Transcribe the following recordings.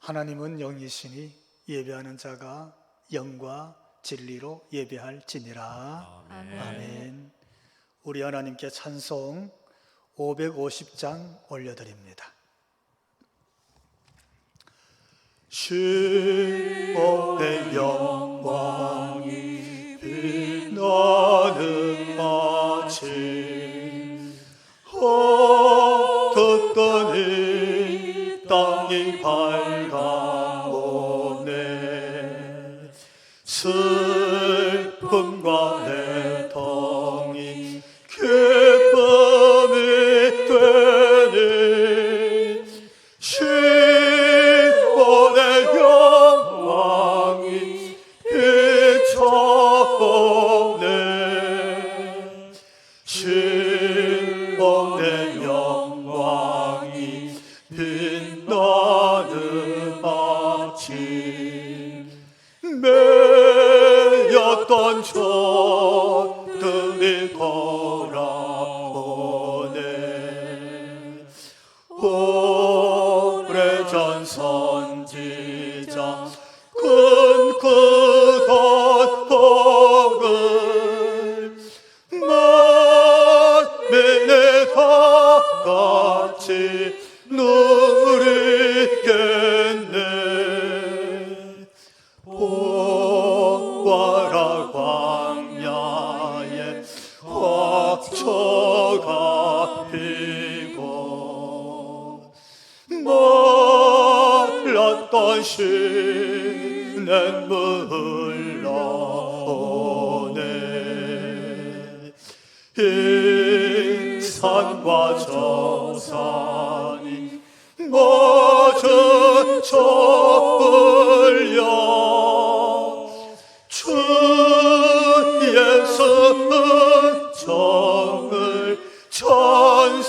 하나님은 영이시니 예배하는 자가 영과 진리로 예배할지니라. 아멘. 아멘. 우리 하나님께 찬송 550장 올려드립니다. 주의 영광이 빛나는 아침, 어둡더니 땅이 밝아오네. 슬픔과 애통이 기쁨이 되니 신원의 영광이 비춰오네. 신원의 영광이 빛나는 아침, 매였던 종들이 돌아오네. 오래전 선지자 꿈꾸던 복을 만민이 다 같이 누리겠네. 복과라 광야에 화초가 피고, 말랐던 시는 물러오네. 이 산과 저 산이 모두 저울려 주 예수의 정을 찬송하네.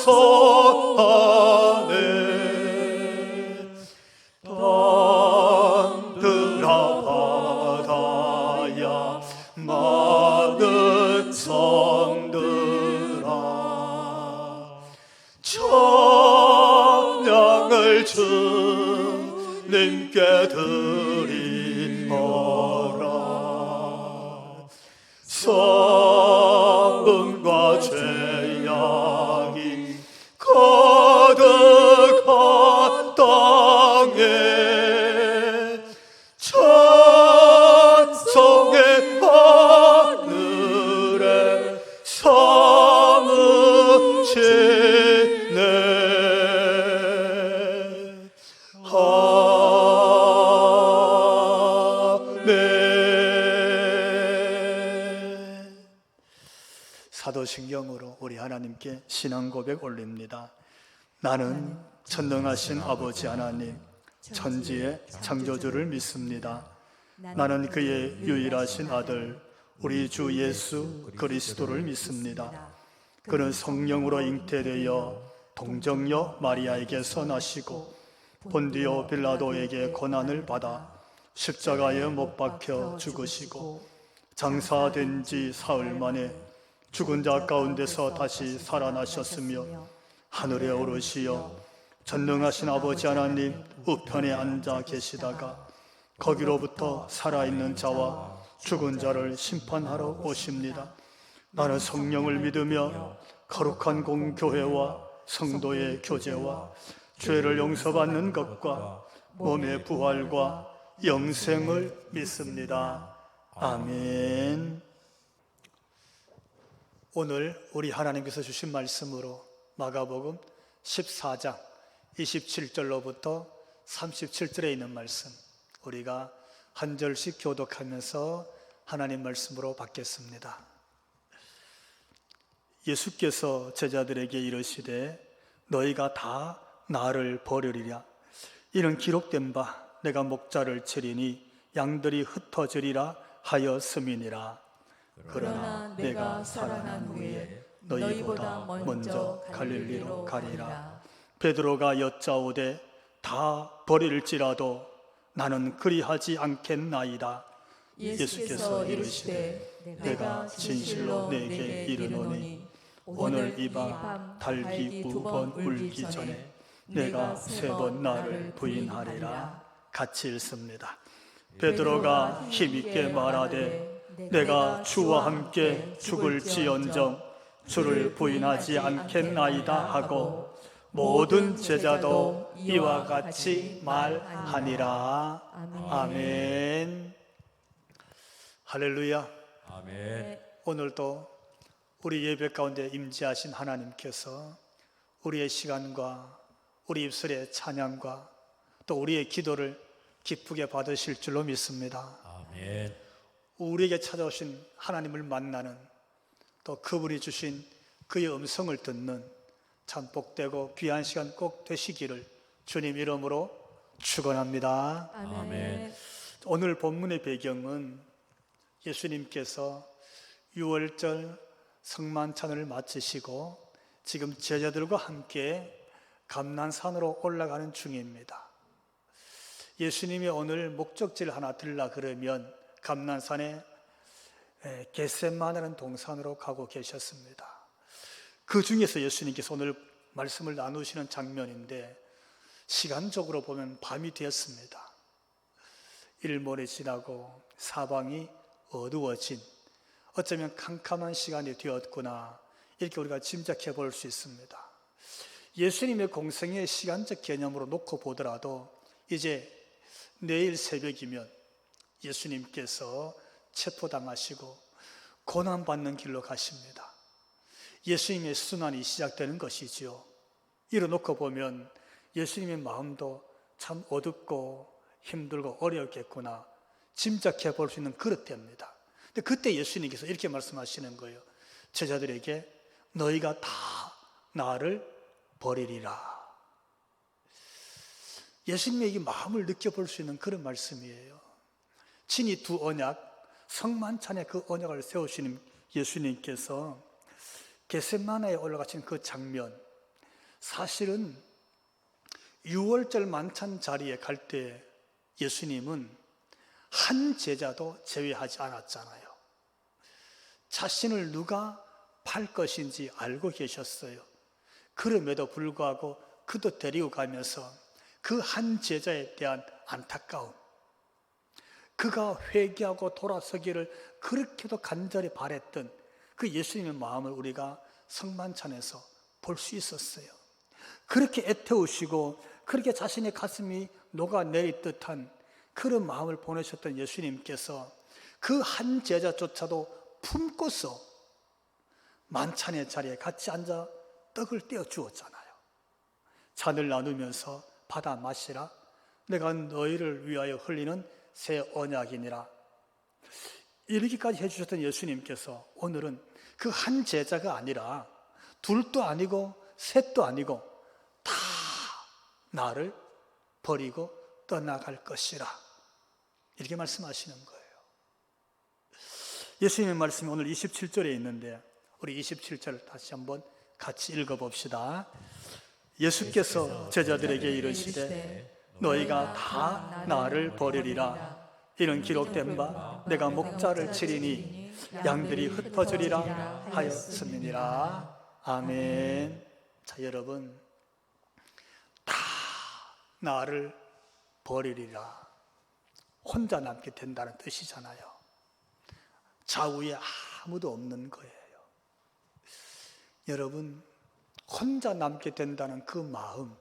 땅들아 바다야 많은 성들아, 찬양을 주님께 드리노라. 성음과 죄악이 가득한 땅에 찬송의 하늘에 사무치네. 사도신경으로 우리 하나님께 신앙 고백 올립니다. 나는 전능하신 아버지 하나님, 천지의 창조주를 믿습니다. 나는 그의 유일하신 아들 우리 주 예수 그리스도를 믿습니다. 그는 성령으로 잉태되어 동정녀 마리아에게서 나시고 본디오 빌라도에게 고난을 받아 십자가에 못 박혀 죽으시고 장사된 지 사흘 만에 죽은 자 가운데서 다시 살아나셨으며 하늘에 오르시어 전능하신 아버지 하나님 우편에 앉아 계시다가 거기로부터 살아있는 자와 죽은 자를 심판하러 오십니다. 나는 성령을 믿으며 거룩한 공교회와 성도의 교제와 죄를 용서받는 것과 몸의 부활과 영생을 믿습니다. 아멘. 오늘 우리 하나님께서 주신 말씀으로 마가복음 14장 27절로부터 37절에 있는 말씀, 우리가 한 절씩 교독하면서 하나님 말씀으로 받겠습니다. 예수께서 제자들에게 이르시되 너희가 다 나를 버리리라. 이는 기록된 바 내가 목자를 치리니 양들이 흩어지리라 하였음이니라. 그러나 내가 살아난 후에 너희보다 먼저 갈릴리로 가리라. 베드로가 여짜오되 다 버릴지라도 나는 그리하지 않겠나이다. 예수께서 이르시되 내가 진실로 내게 이르노니 오늘 이 밤 달기 9번 울기 전에 내가 3번 나를 부인하리라. 같이 읽습니다. 베드로가 힘있게 말하되 내가 주와 함께 죽을지언정 주를 부인하지 않겠나이다 하고 모든 제자도 이와 같이 말하니라. 아멘. 할렐루야. 아멘. 오늘도 우리 예배 가운데 임재하신 하나님께서 우리의 시간과 우리 입술의 찬양과 또 우리의 기도를 기쁘게 받으실 줄로 믿습니다. 아멘. 우리에게 찾아오신 하나님을 만나는 또 그분이 주신 그의 음성을 듣는 참 복되고 귀한 시간 꼭 되시기를 주님 이름으로 축원합니다. 아멘. 오늘 본문의 배경은 예수님께서 6월절 성만찬을 마치시고 지금 제자들과 함께 감난산으로 올라가는 중입니다. 예수님이 오늘 목적지를 하나 들라 그러면 감난산에 겟세마네라는 동산으로 가고 계셨습니다. 그 중에서 예수님께서 오늘 말씀을 나누시는 장면인데 시간적으로 보면 밤이 되었습니다. 일몰이 지나고 사방이 어두워진 어쩌면 캄캄한 시간이 되었구나 이렇게 우리가 짐작해 볼 수 있습니다. 예수님의 공생의 시간적 개념으로 놓고 보더라도 이제 내일 새벽이면 예수님께서 체포당하시고 고난받는 길로 가십니다. 예수님의 순환이 시작되는 것이지요. 이뤄놓고 보면 예수님의 마음도 참 어둡고 힘들고 어려웠겠구나 짐작해 볼 수 있는 그릇 때입니다. 근데 그때 예수님께서 이렇게 말씀하시는 거예요. 제자들에게 너희가 다 나를 버리리라. 예수님의 이 마음을 느껴볼 수 있는 그런 말씀이에요. 친히 두 언약, 성만찬의 그 언약을 세우시는 예수님께서 겟세마네에 올라가신 그 장면, 사실은 6월절 만찬 자리에 갈 때 예수님은 한 제자도 제외하지 않았잖아요. 자신을 누가 팔 것인지 알고 계셨어요. 그럼에도 불구하고 그도 데리고 가면서 그 한 제자에 대한 안타까움, 그가 회개하고 돌아서기를 그렇게도 간절히 바랬던 그 예수님의 마음을 우리가 성만찬에서 볼 수 있었어요. 그렇게 애태우시고 그렇게 자신의 가슴이 녹아내릴 듯한 그런 마음을 보내셨던 예수님께서 그 한 제자조차도 품고서 만찬의 자리에 같이 앉아 떡을 떼어 주었잖아요. 잔을 나누면서 받아 마시라. 내가 너희를 위하여 흘리는 새 언약이니라. 이렇게까지 해주셨던 예수님께서 오늘은 그 한 제자가 아니라 둘도 아니고 셋도 아니고 다 나를 버리고 떠나갈 것이라 이렇게 말씀하시는 거예요. 예수님의 말씀이 오늘 27절에 있는데 우리 27절 다시 한번 같이 읽어봅시다. 예수께서 제자들에게 이르시되 너희가 다 나를 버리리라. 이는 기록된 바 내가 목자를 치리니 양들이 흩어지리라 하였음이니라. 아멘. 자, 여러분, 다 나를 버리리라. 혼자 남게 된다는 뜻이잖아요. 좌우에 아무도 없는 거예요. 여러분, 혼자 남게 된다는 그 마음,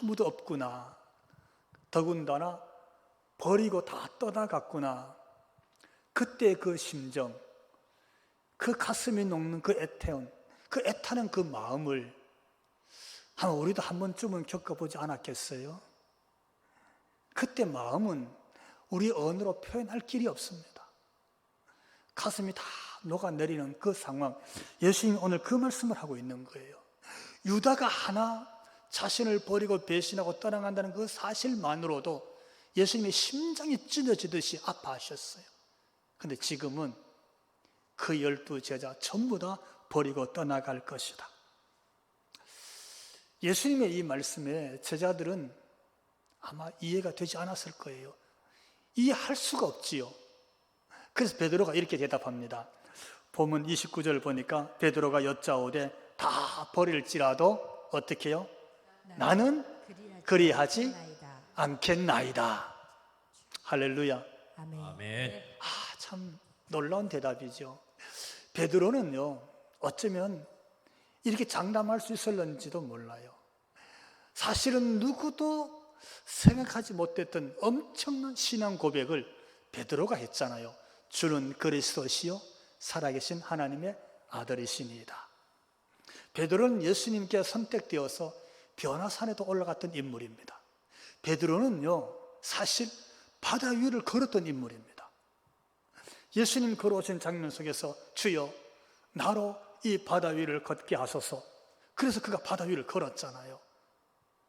아무도 없구나. 더군다나 버리고 다 떠나갔구나. 그때 그 심정, 그 가슴이 녹는 그 애태움, 그 애타는 그 마음을 아마 우리도 한 번쯤은 겪어보지 않았겠어요? 그때 마음은 우리 언어로 표현할 길이 없습니다. 가슴이 다 녹아내리는 그 상황, 예수님이 오늘 그 말씀을 하고 있는 거예요. 유다가 하나 자신을 버리고 배신하고 떠나간다는 그 사실만으로도 예수님의 심장이 찢어지듯이 아파하셨어요. 그런데 지금은 그 12 제자 전부 다 버리고 떠나갈 것이다. 예수님의 이 말씀에 제자들은 아마 이해가 되지 않았을 거예요. 이해할 수가 없지요. 그래서 베드로가 이렇게 대답합니다. 본문 29절 보니까 베드로가 여짜오되 다 버릴지라도 어떻게 해요? 나는 그리하지 않겠나이다. 할렐루야. 아멘. 아멘. 참 놀라운 대답이죠. 베드로는요, 어쩌면 이렇게 장담할 수 있었는지도 몰라요. 사실은 누구도 생각하지 못했던 엄청난 신앙 고백을 베드로가 했잖아요. 주는 그리스도시요 살아계신 하나님의 아들이시니이다. 베드로는 예수님께 선택되어서 변화산에도 올라갔던 인물입니다. 베드로는요, 사실 바다 위를 걸었던 인물입니다. 예수님 걸어오신 장면 속에서 주여 나로 이 바다 위를 걷게 하소서. 그래서 그가 바다 위를 걸었잖아요.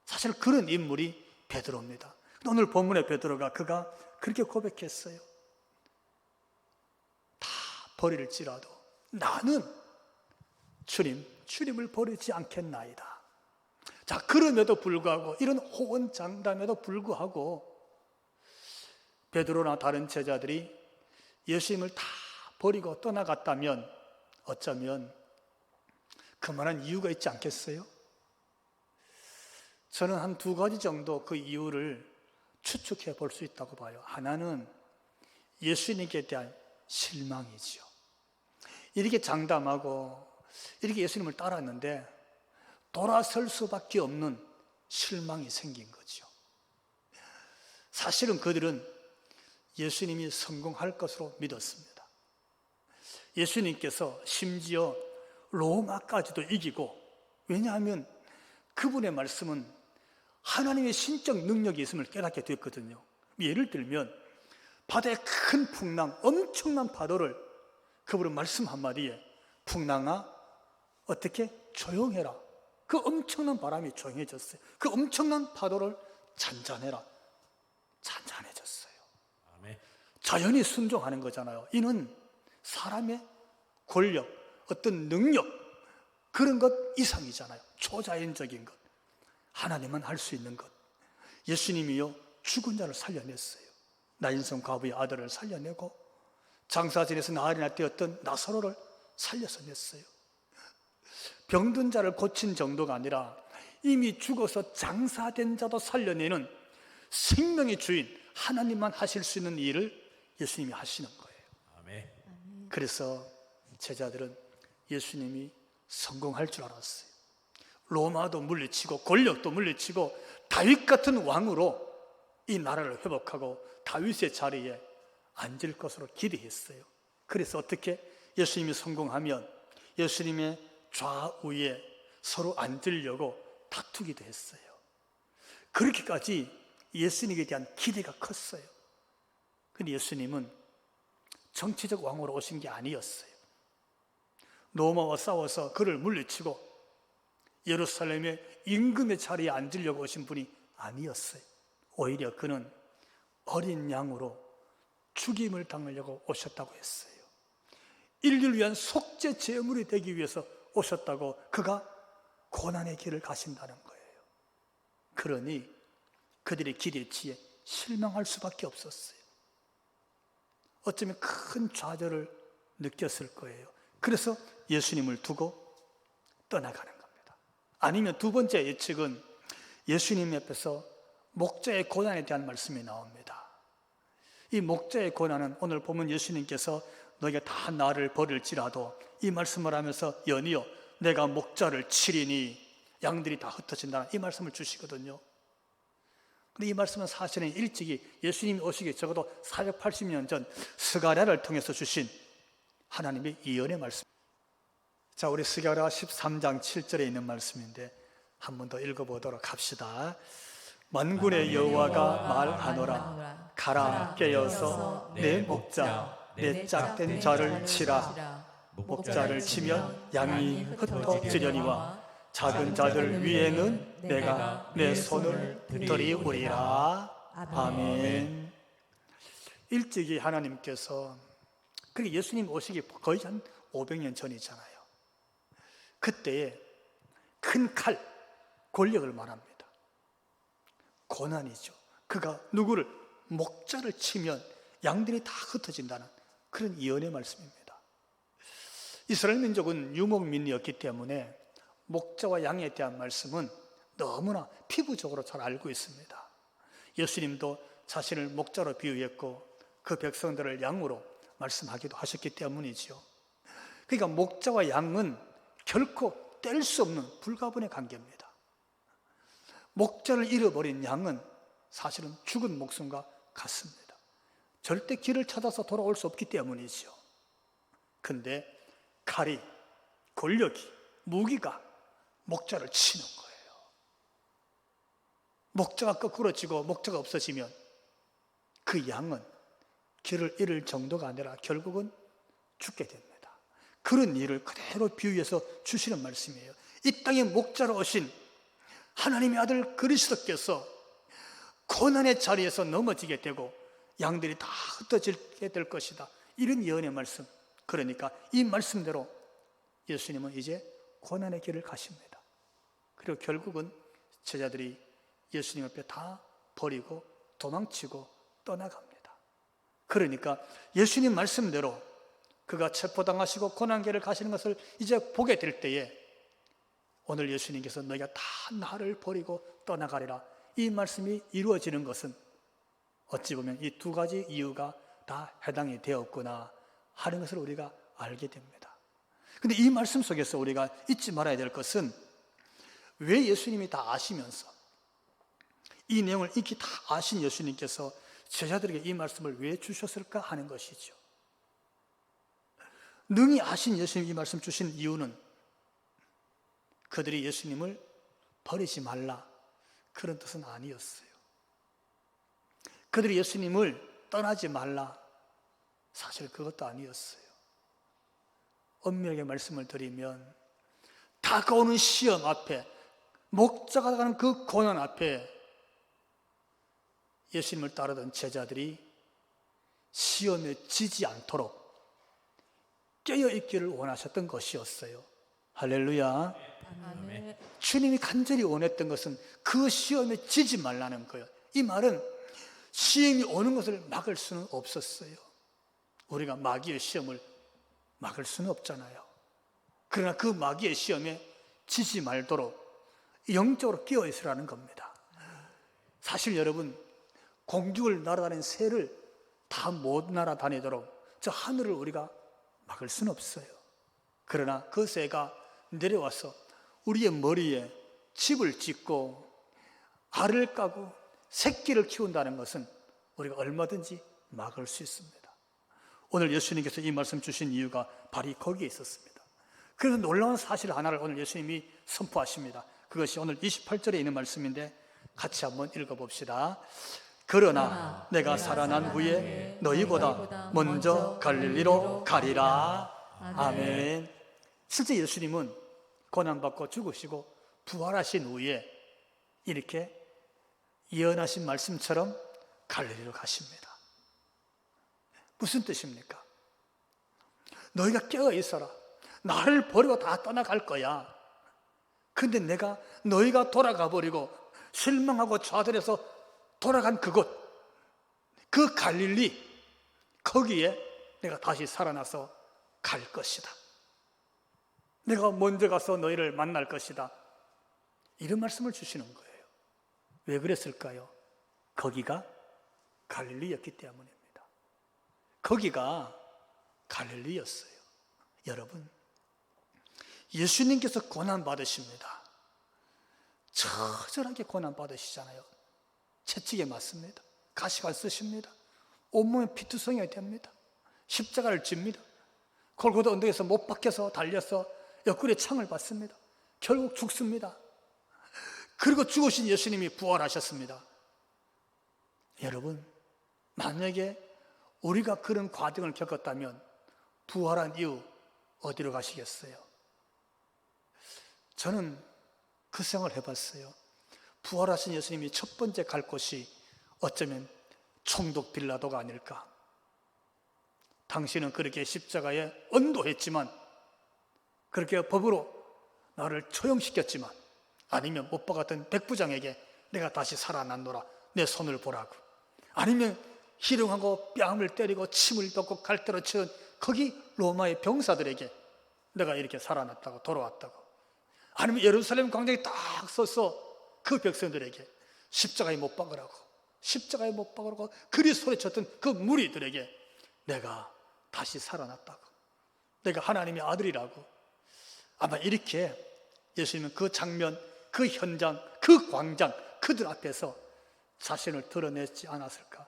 사실 그런 인물이 베드로입니다. 오늘 본문의 베드로가 그가 그렇게 고백했어요. 다 버릴지라도 나는 주님을 버리지 않겠나이다. 자, 그럼에도 불구하고, 이런 호언장담에도 불구하고 베드로나 다른 제자들이 예수님을 다 버리고 떠나갔다면 어쩌면 그만한 이유가 있지 않겠어요? 저는 한 두 가지 정도 그 이유를 추측해 볼 수 있다고 봐요. 하나는 예수님께 대한 실망이지요. 이렇게 장담하고 이렇게 예수님을 따랐는데 돌아설 수밖에 없는 실망이 생긴 거죠. 사실은 그들은 예수님이 성공할 것으로 믿었습니다. 예수님께서 심지어 로마까지도 이기고, 왜냐하면 그분의 말씀은 하나님의 신적 능력이 있음을 깨닫게 됐거든요. 예를 들면 바다의 큰 풍랑, 엄청난 파도를 그분은 말씀 한마디에 풍랑아 어떻게 조용해라. 그 엄청난 바람이 조용해졌어요. 그 엄청난 파도를 잔잔해라. 잔잔해졌어요. 아멘. 자연이 순종하는 거잖아요. 이는 사람의 권력, 어떤 능력, 그런 것 이상이잖아요. 초자연적인 것. 하나님만 할 수 있는 것. 예수님이요 죽은 자를 살려냈어요. 나인성 과부의 아들을 살려내고 장사진에서 나흘이나 되었던 나사로를 살려서 냈어요. 병든 자를 고친 정도가 아니라 이미 죽어서 장사된 자도 살려내는 생명의 주인 하나님만 하실 수 있는 일을 예수님이 하시는 거예요. 아멘. 그래서 제자들은 예수님이 성공할 줄 알았어요. 로마도 물리치고 권력도 물리치고 다윗 같은 왕으로 이 나라를 회복하고 다윗의 자리에 앉을 것으로 기대했어요. 그래서 어떻게 예수님이 성공하면 예수님의 좌우에 서로 앉으려고 다투기도 했어요. 그렇게까지 예수님에 대한 기대가 컸어요. 근데 예수님은 정치적 왕으로 오신 게 아니었어요. 로마와 싸워서 그를 물리치고 예루살렘의 임금의 자리에 앉으려고 오신 분이 아니었어요. 오히려 그는 어린 양으로 죽임을 당하려고 오셨다고 했어요. 인류를 위한 속죄 제물이 되기 위해서 오셨다고 그가 고난의 길을 가신다는 거예요. 그러니 그들의 기대치에 실망할 수밖에 없었어요. 어쩌면 큰 좌절을 느꼈을 거예요. 그래서 예수님을 두고 떠나가는 겁니다. 아니면 두 번째 예측은 예수님 앞에서 목자의 고난에 대한 말씀이 나옵니다. 이 목자의 고난은 오늘 보면 예수님께서 너희가 다 나를 버릴지라도 이 말씀을 하면서 연이어 내가 목자를 치리니 양들이 다 흩어진다 이 말씀을 주시거든요. 근데 이 말씀은 사실은 일찍이 예수님이 오시기 적어도 480년 전 스가랴를 통해서 주신 하나님의 예언의 말씀. 자, 우리 스가랴 13장 7절에 있는 말씀인데 한 번 더 읽어보도록 합시다. 만군의 여호와가 말하노라 가라 깨어서 내 목자 내 짝된 자를 치라. 목자를 치면 양이 흩어지려니와 작은 자들 위에는 내가 내 손을 들이우리라. 아멘. 일찍이 하나님께서, 그게 예수님 오시기 거의 한 500년 전이잖아요. 그때에 큰 칼, 권력을 말합니다. 고난이죠. 그가 누구를, 목자를 치면 양들이 다 흩어진다는 그런 예언의 말씀입니다. 이스라엘 민족은 유목민이었기 때문에 목자와 양에 대한 말씀은 너무나 피부적으로 잘 알고 있습니다. 예수님도 자신을 목자로 비유했고 그 백성들을 양으로 말씀하기도 하셨기 때문이지요. 그러니까 목자와 양은 결코 뗄 수 없는 불가분의 관계입니다. 목자를 잃어버린 양은 사실은 죽은 목숨과 같습니다. 절대 길을 찾아서 돌아올 수 없기 때문이지요. 근데 칼이, 권력이, 무기가 목자를 치는 거예요. 목자가 거꾸로 지고 목자가 없어지면 그 양은 길을 잃을 정도가 아니라 결국은 죽게 됩니다. 그런 일을 그대로 비유해서 주시는 말씀이에요. 이 땅에 목자로 오신 하나님의 아들 그리스도께서 고난의 자리에서 넘어지게 되고 양들이 다 흩어지게 될 것이다. 이런 예언의 말씀. 그러니까 이 말씀대로 예수님은 이제 고난의 길을 가십니다. 그리고 결국은 제자들이 예수님 앞에 다 버리고 도망치고 떠나갑니다. 그러니까 예수님 말씀대로 그가 체포당하시고 고난길을 가시는 것을 이제 보게 될 때에 오늘 예수님께서 너희가 다 나를 버리고 떠나가리라, 이 말씀이 이루어지는 것은 어찌 보면 이 두 가지 이유가 다 해당이 되었구나 하는 것을 우리가 알게 됩니다. 그런데 이 말씀 속에서 우리가 잊지 말아야 될 것은 왜 예수님이 다 아시면서 이 내용을 익히 다 아신 예수님께서 제자들에게 이 말씀을 왜 주셨을까 하는 것이죠. 능히 아신 예수님이 이 말씀 주신 이유는 그들이 예수님을 버리지 말라 그런 뜻은 아니었어요. 그들이 예수님을 떠나지 말라, 사실 그것도 아니었어요. 엄밀하게 말씀을 드리면 다가오는 시험 앞에, 목자가 가는 그 고난 앞에 예수님을 따르던 제자들이 시험에 지지 않도록 깨어있기를 원하셨던 것이었어요. 할렐루야. 아멘. 주님이 간절히 원했던 것은 그 시험에 지지 말라는 거예요. 이 말은 시험이 오는 것을 막을 수는 없었어요. 우리가 마귀의 시험을 막을 수는 없잖아요. 그러나 그 마귀의 시험에 지지 말도록 영적으로 깨어있으라는 겁니다. 사실 여러분, 공중을 날아다니는 새를 다 못 날아다니도록 저 하늘을 우리가 막을 수는 없어요. 그러나 그 새가 내려와서 우리의 머리에 집을 짓고 알을 까고 새끼를 키운다는 것은 우리가 얼마든지 막을 수 있습니다. 오늘 예수님께서 이 말씀 주신 이유가 바로 거기에 있었습니다. 그래서 놀라운 사실 하나를 오늘 예수님이 선포하십니다. 그것이 오늘 28절에 있는 말씀인데 같이 한번 읽어봅시다. 그러나 내가 살아난 후에 너희보다 먼저 갈릴리로 가리라. 아멘. 실제 예수님은 고난받고 죽으시고 부활하신 후에 이렇게 예언하신 말씀처럼 갈릴리로 가십니다. 무슨 뜻입니까? 너희가 깨어 있어라. 나를 버리고 다 떠나갈 거야. 근데 내가 너희가 돌아가 버리고 실망하고 좌절해서 돌아간 그곳, 그 갈릴리, 거기에 내가 다시 살아나서 갈 것이다. 내가 먼저 가서 너희를 만날 것이다. 이런 말씀을 주시는 거예요. 왜 그랬을까요? 거기가 갈릴리였기 때문입니다. 거기가 갈릴리였어요. 여러분, 예수님께서 고난받으십니다. 처절하게 고난받으시잖아요. 채찍에 맞습니다. 가시관 쓰십니다. 온몸에 피투성이가 됩니다. 십자가를 집니다. 골고다 언덕에서 못 박혀서 달려서 옆구리에 창을 받습니다. 결국 죽습니다. 그리고 죽으신 예수님이 부활하셨습니다. 여러분, 만약에 우리가 그런 과정을 겪었다면 부활한 이후 어디로 가시겠어요? 저는 그 생각을 해봤어요. 부활하신 예수님이 첫 번째 갈 곳이 어쩌면 총독 빌라도가 아닐까. 당신은 그렇게 십자가에 언도했지만, 그렇게 법으로 나를 처형시켰지만, 아니면 못 박았던 백부장에게 내가 다시 살아났노라, 내 손을 보라고, 아니면 희롱하고 뺨을 때리고 침을 뱉고 갈대로 치는 거기 로마의 병사들에게 내가 이렇게 살아났다고, 돌아왔다고, 아니면 예루살렘 광장에 딱 서서 그 백성들에게 십자가에 못 박으라고, 십자가에 못 박으라고 그리 소리쳤던 그 무리들에게 내가 다시 살아났다고, 내가 하나님의 아들이라고, 아마 이렇게 예수님은 그 장면, 그 현장, 그 광장, 그들 앞에서 자신을 드러내지 않았을까?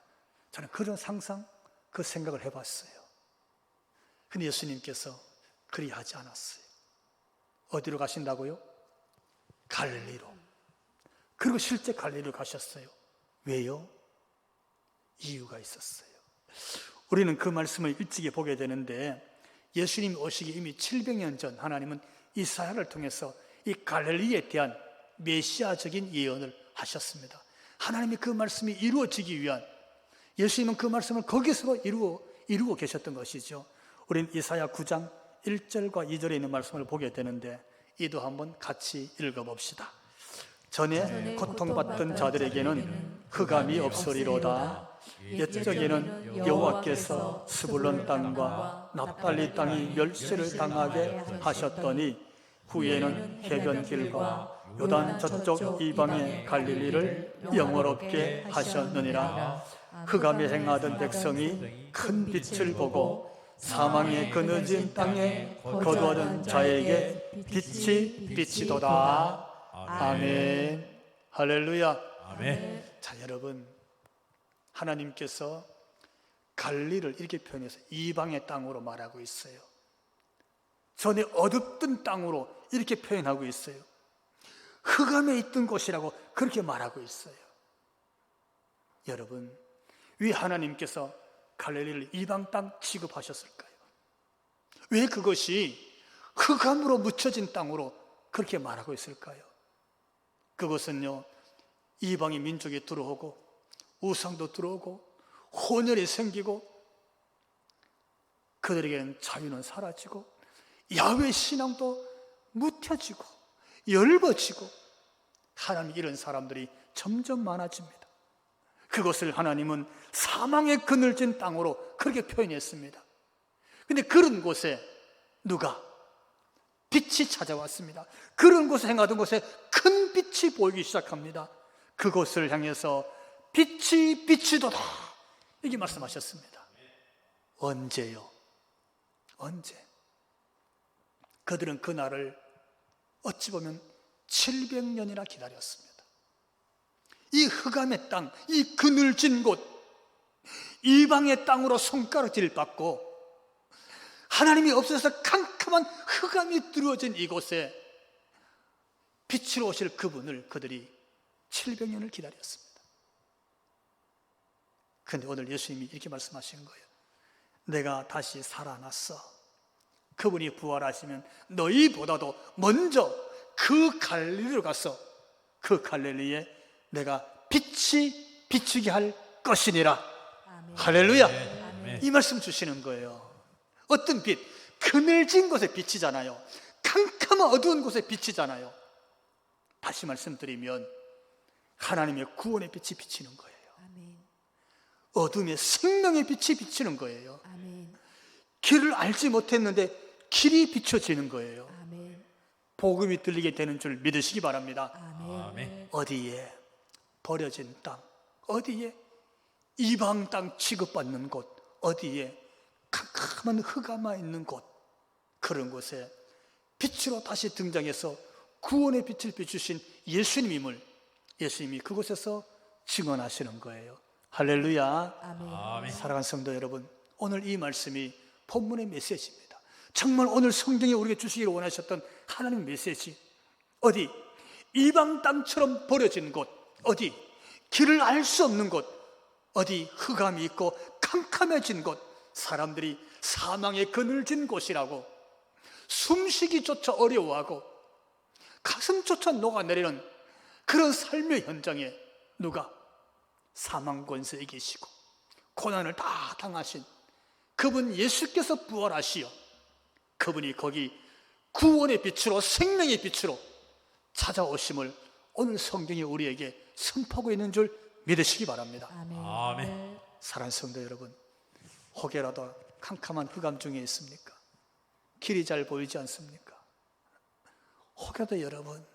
저는 그런 상상, 그 생각을 해봤어요. 근데 예수님께서 그리하지 않았어요. 어디로 가신다고요? 갈릴리로. 그리고 실제 갈릴리로 가셨어요. 왜요? 이유가 있었어요. 우리는 그 말씀을 일찍이 보게 되는데, 예수님이 오시기 이미 700년 전 하나님은 이사야를 통해서 이 갈릴리에 대한 메시아적인 예언을 하셨습니다. 하나님이 그 말씀이 이루어지기 위한, 예수님은 그 말씀을 거기서 이루고 계셨던 것이죠. 우리는 이사야 9장 1절과 2절에 있는 말씀을 보게 되는데, 이도 한번 같이 읽어봅시다. 전에 고통받던 자들에게는 흑암이 없으리로다. 옛적에는 여호와께서 스불론 땅과 납달리 땅이 멸시를 당하게 하셨더니, 후에는 해변길과 요단 저쪽 이방의 갈릴리를 영원롭게 하셨느니라. 흑암에 행하던 백성이 큰 빛을 보고 사망의 그늘진 땅에 거두어든 자에게 빛이 비치도다. 아멘. 할렐루야. 아멘. 자, 여러분, 하나님께서 갈릴리를 이렇게 표현해서 이방의 땅으로 말하고 있어요. 전에 어둡던 땅으로 이렇게 표현하고 있어요. 흑암에 있던 곳이라고 그렇게 말하고 있어요. 여러분, 왜 하나님께서 갈릴리를 이방 땅 취급하셨을까요? 왜 그것이 흑암으로 묻혀진 땅으로 그렇게 말하고 있을까요? 그것은요, 이방의 민족이 들어오고 우상도 들어오고 혼혈이 생기고 그들에게는 자유는 사라지고 야훼 신앙도 무뎌지고 엷어지고, 하나님, 이런 사람들이 점점 많아집니다. 그것을 하나님은 사망의 그늘진 땅으로 그렇게 표현했습니다. 근데 그런 곳에 누가? 빛이 찾아왔습니다. 그런 곳에 행하던 곳에 큰 빛이 보이기 시작합니다. 그곳을 향해서 빛이 비치도다, 이렇게 말씀하셨습니다. 언제요? 언제? 그들은 그날을 어찌 보면 700년이나 기다렸습니다. 이 흑암의 땅, 이 그늘진 곳, 이방의 땅으로 손가락질 받고 하나님이 없어서 캄캄한 흑암이 들어진 이곳에 빛으로 오실 그분을 그들이 700년을 기다렸습니다. 그런데 오늘 예수님이 이렇게 말씀하신 거예요. 내가 다시 살아났어. 그분이 부활하시면 너희보다도 먼저 그 갈릴리로 가서 그 갈릴리에 내가 빛이 비추게 할 것이니라. 아멘. 할렐루야. 아멘. 이 말씀 주시는 거예요. 어떤 빛? 그늘진 곳에 비치잖아요. 캄캄한 어두운 곳에 비치잖아요. 다시 말씀드리면 하나님의 구원의 빛이 비치는 거예요. 아멘. 어둠의 생명의 빛이 비치는 거예요. 아멘. 길을 알지 못했는데 길이 비춰지는 거예요. 아멘. 복음이 들리게 되는 줄 믿으시기 바랍니다. 아멘. 아멘. 어디에? 버려진 땅. 어디에? 이방 땅 취급받는 곳. 어디에? 캄캄한 흑암아 있는 곳. 그런 곳에 빛으로 다시 등장해서 구원의 빛을 비추신 예수님임을 예수님이 그곳에서 증언하시는 거예요. 할렐루야. 아멘. 아멘. 사랑하는 성도 여러분, 오늘 이 말씀이 본문의 메시지입니다. 정말 오늘 성경에 우리에게 주시기를 원하셨던 하나님의 메시지. 어디? 이방 땅처럼 버려진 곳. 어디? 길을 알 수 없는 곳. 어디? 흑암이 있고 캄캄해진 곳. 사람들이 사망의 그늘진 곳이라고 숨쉬기조차 어려워하고 가슴조차 녹아내리는 그런 삶의 현장에 누가? 사망 권세에 계시고 고난을 다 당하신 그분 예수께서 부활하시어 그분이 거기 구원의 빛으로 생명의 빛으로 찾아오심을 오늘 성경이 우리에게 선포하고 있는 줄 믿으시기 바랍니다. 아멘. 아멘. 사랑하는 성도 여러분, 혹여라도 캄캄한 흑암 중에 있습니까? 길이 잘 보이지 않습니까? 혹여도 여러분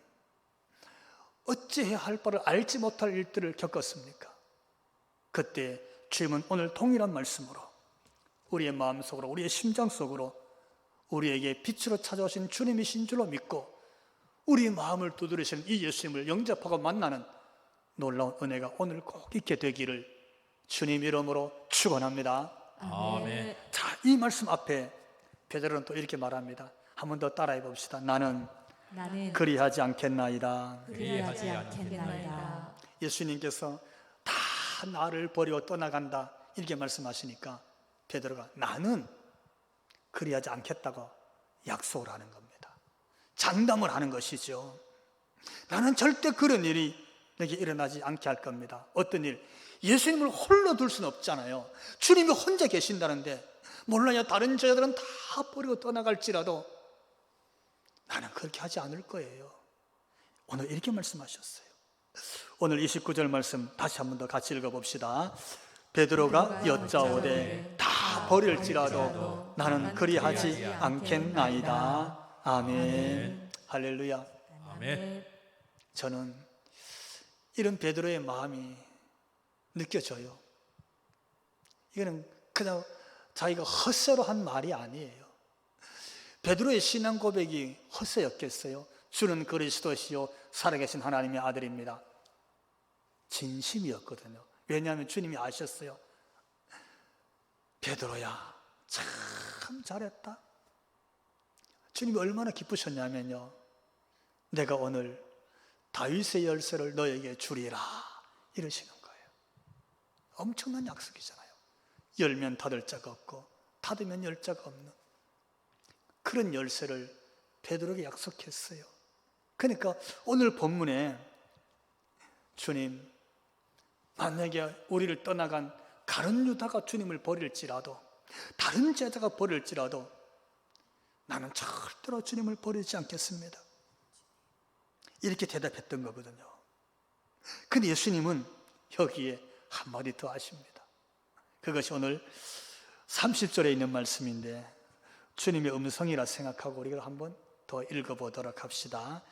어찌해야 할 바를 알지 못할 일들을 겪었습니까? 그때 주님은 오늘 동일한 말씀으로 우리의 마음속으로, 우리의 심장 속으로 우리에게 빛으로 찾아오신 주님이신 줄로 믿고 우리의 마음을 두드리시는 이 예수님을 영접하고 만나는 놀라운 은혜가 오늘 꼭 있게 되기를 주님 이름으로 축원합니다. 아멘. 자, 이 말씀 앞에 베드로는 또 이렇게 말합니다. 한 번 더 따라해 봅시다. 나는 그리하지 않겠나이다. 그리하지 않겠나이다. 예수님께서 다 나를 버리고 떠나간다 이렇게 말씀하시니까 베드로가 나는 그리하지 않겠다고 약속을 하는 겁니다. 장담을 하는 것이죠. 나는 절대 그런 일이 내게 일어나지 않게 할 겁니다. 어떤 일? 예수님을 홀로 둘 수는 없잖아요. 주님이 혼자 계신다는데 몰라요, 다른 제자들은 다 버리고 떠나갈지라도 나는 그렇게 하지 않을 거예요. 오늘 이렇게 말씀하셨어요. 오늘 29절 말씀 다시 한 번 더 같이 읽어봅시다. 베드로가 여짜오되 다 버릴지라도 나는 그리하지 않겠나이다. 아멘. 할렐루야. 아멘. 저는 이런 베드로의 마음이 느껴져요. 이거는 그냥 자기가 헛소로 한 말이 아니에요. 베드로의 신앙 고백이 헛소였겠어요? 주는 그리스도시요 살아계신 하나님의 아들입니다. 진심이었거든요. 왜냐하면 주님이 아셨어요. 베드로야, 참 잘했다. 주님이 얼마나 기쁘셨냐면요, 내가 오늘 다윗의 열쇠를 너에게 주리라 이러시는 거예요. 엄청난 약속이잖아요. 열면 닫을 자가 없고 닫으면 열 자가 없는 그런 열쇠를 베드로에게 약속했어요. 그러니까 오늘 본문에 주님, 만약에 우리를 떠나간 가룟 유다가 주님을 버릴지라도, 다른 제자가 버릴지라도 나는 절대로 주님을 버리지 않겠습니다. 이렇게 대답했던 거거든요. 근데 예수님은 여기에 한마디 더 하십니다. 그것이 오늘 30절에 있는 말씀인데 주님의 음성이라 생각하고 우리가 한번 더 읽어보도록 합시다.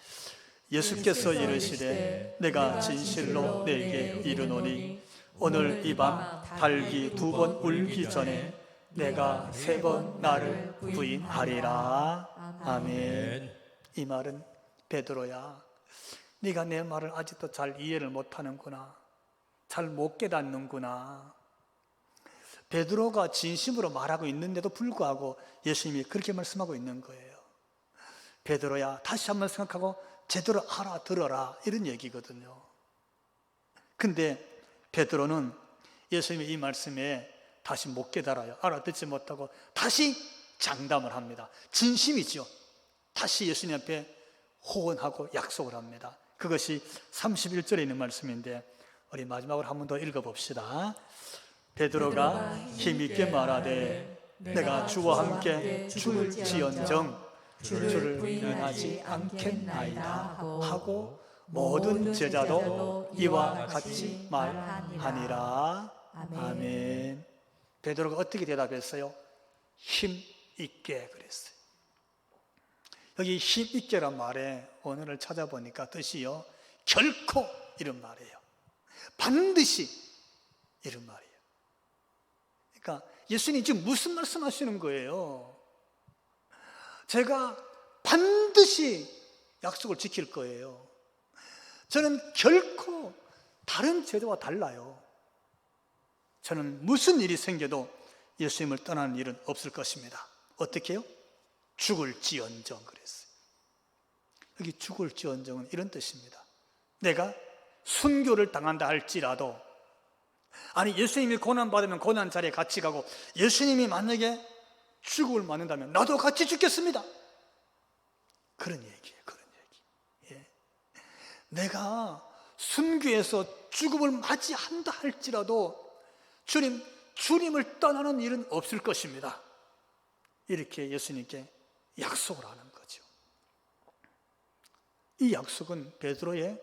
예수께서 이르시되 내가 진실로 내게 이르노니 오늘 이 밤 닭이 2번 울기 전에 내가 3번 나를 부인하리라. 아멘. 이 말은 베드로야, 네가 내 말을 아직도 잘 이해를 못하는구나, 잘 못 깨닫는구나. 베드로가 진심으로 말하고 있는데도 불구하고 예수님이 그렇게 말씀하고 있는 거예요. 베드로야, 다시 한번 생각하고 제대로 알아들어라 이런 얘기거든요. 근데 베드로는 예수님의 이 말씀에 다시 못 깨달아요. 알아듣지 못하고 다시 장담을 합니다. 진심이죠. 다시 예수님 앞에 호언하고 약속을 합니다. 그것이 31절에 있는 말씀인데 우리 마지막으로 한 번 더 읽어봅시다. 베드로가 힘있게 말하되 내가 주와 함께 죽을지언정 주를 부인하지 않겠나이다 하고 모든 제자도 이와 같이 말하니라. 아멘. 베드로가 어떻게 대답했어요? 힘있게 그랬어요. 여기 힘있게란 말에 오늘을 찾아보니까 뜻이요, 결코 이런 말이에요. 반드시 이런 말이에요. 그러니까 예수님이 지금 무슨 말씀하시는 거예요? 제가 반드시 약속을 지킬 거예요. 저는 결코 다른 제자와 달라요. 저는 무슨 일이 생겨도 예수님을 떠나는 일은 없을 것입니다. 어떻게 해요? 죽을지언정 그랬어요. 여기 죽을지언정은 이런 뜻입니다. 내가 순교를 당한다 할지라도, 아니 예수님이 고난받으면 고난 자리에 같이 가고 예수님이 만약에 죽음을 맞는다면 나도 같이 죽겠습니다. 그런 얘기예요. 그런 얘기. 예. 내가 순교해서 죽음을 맞이한다 할지라도 주님을 떠나는 일은 없을 것입니다. 이렇게 예수님께 약속을 하는 거죠. 이 약속은 베드로의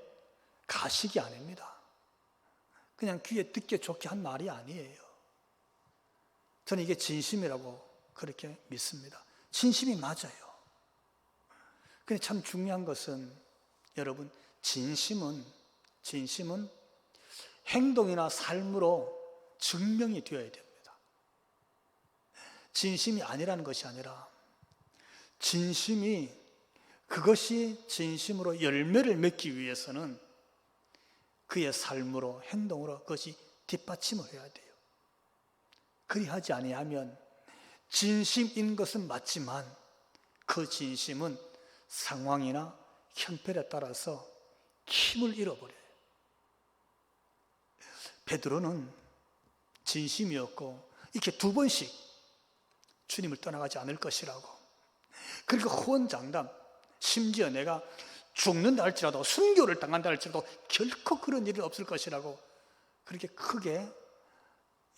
가식이 아닙니다. 그냥 귀에 듣기 좋게 한 말이 아니에요. 저는 이게 진심이라고 그렇게 믿습니다. 진심이 맞아요. 근데 참 중요한 것은 여러분, 진심은 행동이나 삶으로 증명이 되어야 됩니다. 진심이 아니라는 것이 아니라 진심이, 그것이 진심으로 열매를 맺기 위해서는 그의 삶으로, 행동으로 그것이 뒷받침을 해야 돼요. 그리하지 아니하면 진심인 것은 맞지만 그 진심은 상황이나 형편에 따라서 힘을 잃어버려요. 베드로는 진심이었고 이렇게 두 번씩 주님을 떠나가지 않을 것이라고, 그러니까 호언장담, 심지어 내가 죽는다 할지라도, 순교를 당한다 할지라도 결코 그런 일은 없을 것이라고 그렇게 크게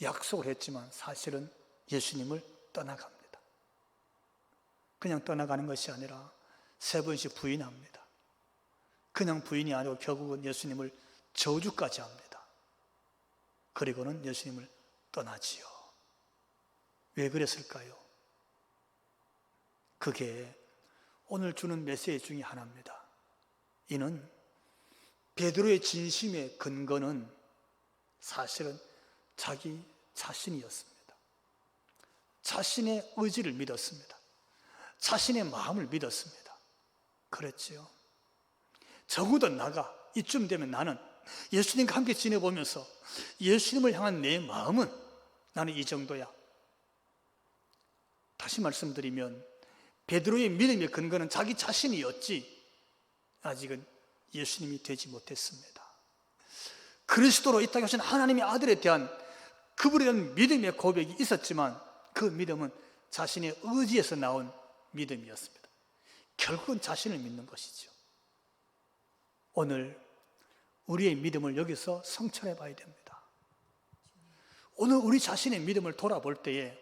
약속을 했지만 사실은 예수님을 떠나갑니다. 그냥 떠나가는 것이 아니라 세 번씩 부인합니다. 그냥 부인이 아니고 결국은 예수님을 저주까지 합니다. 그리고는 예수님을 떠나지요. 왜 그랬을까요? 그게 오늘 주는 메시지 중에 하나입니다. 이는 베드로의 진심의 근거는 사실은 자기 자신이었습니다. 자신의 의지를 믿었습니다. 자신의 마음을 믿었습니다. 그랬지요. 적어도 나가 이쯤 되면 나는 예수님과 함께 지내보면서 예수님을 향한 내 마음은 나는 이 정도야. 다시 말씀드리면 베드로의 믿음의 근거는 자기 자신이었지 아직은 예수님이 되지 못했습니다. 그리스도로 이 땅에 오신 하나님의 아들에 대한 그분에 대한 믿음의 고백이 있었지만 그 믿음은 자신의 의지에서 나온 믿음이었습니다. 결국은 자신을 믿는 것이죠. 오늘 우리의 믿음을 여기서 성찰해 봐야 됩니다. 오늘 우리 자신의 믿음을 돌아볼 때에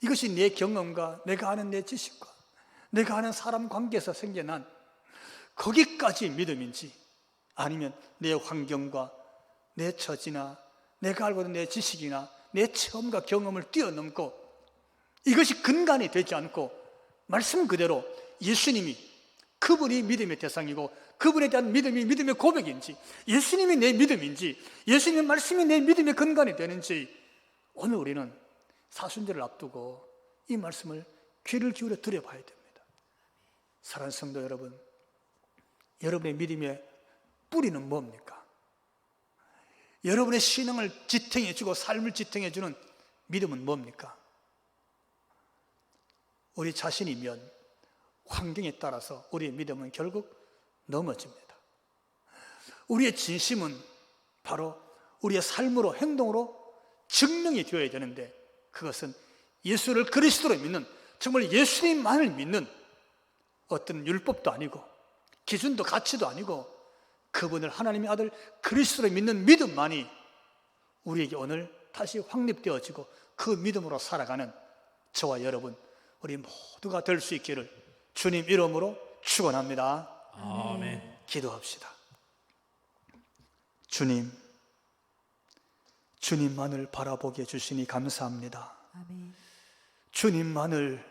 이것이 내 경험과 내가 아는 내 지식과 내가 아는 사람 관계에서 생겨난 거기까지의 믿음인지, 아니면 내 환경과 내 처지나 내가 알고 있는 내 지식이나 내 체험과 경험을 뛰어넘고 이것이 근간이 되지 않고 말씀 그대로 예수님이, 그분이 믿음의 대상이고 그분에 대한 믿음이 믿음의 고백인지, 예수님이 내 믿음인지, 예수님의 말씀이 내 믿음의 근간이 되는지, 오늘 우리는 사순절을 앞두고 이 말씀을 귀를 기울여 들여봐야 됩니다. 사랑하는 성도 여러분, 여러분의 믿음의 뿌리는 뭡니까? 여러분의 신앙을 지탱해주고 삶을 지탱해주는 믿음은 뭡니까? 우리 자신이면 환경에 따라서 우리의 믿음은 결국 넘어집니다. 우리의 진심은 바로 우리의 삶으로, 행동으로 증명이 되어야 되는데, 그것은 예수를 그리스도로 믿는, 정말 예수님만을 믿는, 어떤 율법도 아니고 기준도 가치도 아니고 그분을 하나님의 아들 그리스도로 믿는 믿음만이 우리에게 오늘 다시 확립되어지고 그 믿음으로 살아가는 저와 여러분, 우리 모두가 될 수 있기를 주님 이름으로 축원합니다. 아멘. 기도합시다. 주님, 주님만을 바라보게 해주시니 감사합니다. 아멘. 주님만을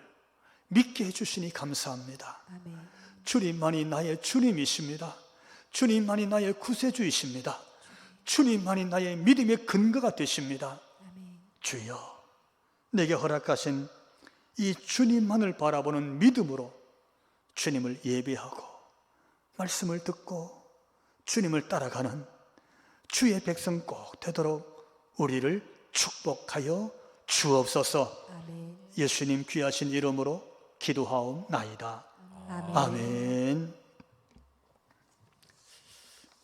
믿게 해주시니 감사합니다. 아멘. 주님만이 나의 주님이십니다. 주님만이 나의 구세주이십니다. 주님만이 나의 믿음의 근거가 되십니다. 아멘. 주여, 내게 허락하신 이 주님만을 바라보는 믿음으로 주님을 예배하고 말씀을 듣고 주님을 따라가는 주의 백성 꼭 되도록 우리를 축복하여 주옵소서. 아멘. 예수님 귀하신 이름으로 기도하옵나이다. 아멘. 아멘.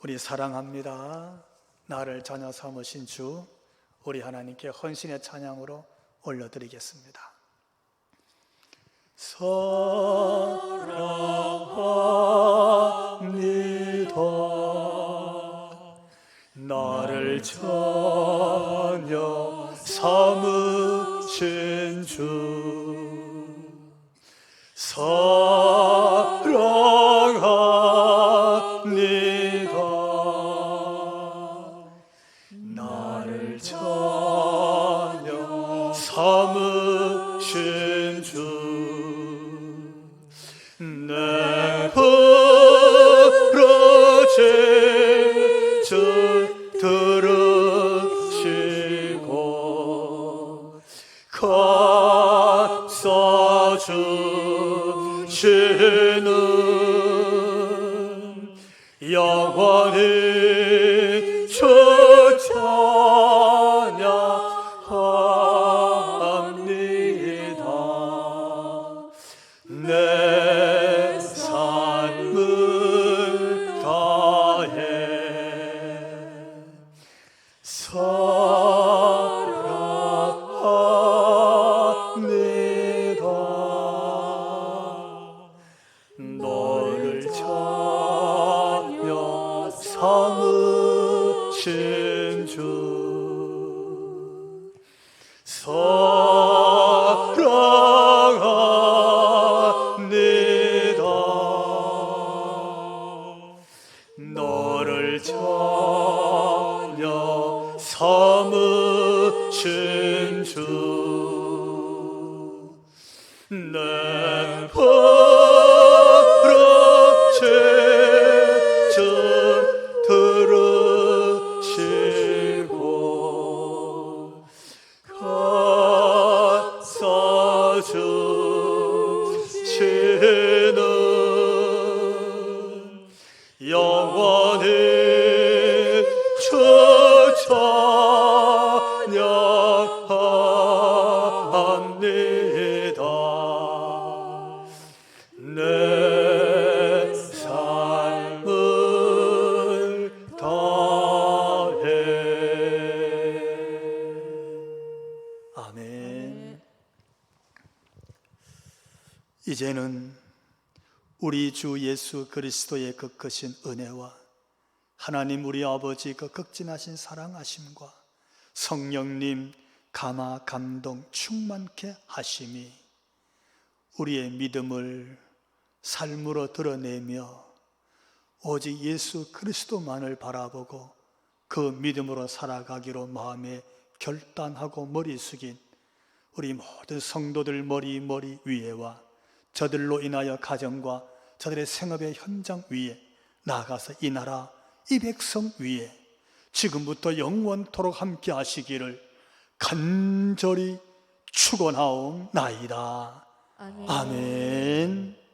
우리 사랑합니다. 나를 자녀 삼으신 주, 우리 하나님께 헌신의 찬양으로 올려드리겠습니다. 사랑합니다. 나를 자녀 삼으신 주, 사랑합니다. 나를 자녀 삼으신 주, 내 부르짖음 들으시고 주시는 영원히 주 찬양합니다. 내 삶을 다해 사랑합니다. 너를 찾며 삼으신 주 사랑합니다. 너를 찾며 삼으신 주 내 버릇 죄좀 들으시고 감싸 주시는 영원히 주 찬양합니다. 내 삶을 다해. 아멘. 이제는 우리 주 예수 그리스도의 그 크신 은혜와 하나님 우리 아버지 그 극진하신 사랑하심과 성령님 감화 감동 충만케 하심이 우리의 믿음을 삶으로 드러내며 오직 예수 그리스도만을 바라보고 그 믿음으로 살아가기로 마음에 결단하고 머리 숙인 우리 모든 성도들 머리 위에와 저들로 인하여 가정과 저들의 생업의 현장 위에 나아가서 이 나라 이 백성 위에 지금부터 영원토록 함께 하시기를 간절히 축원하옵나이다. 아멘. 아멘.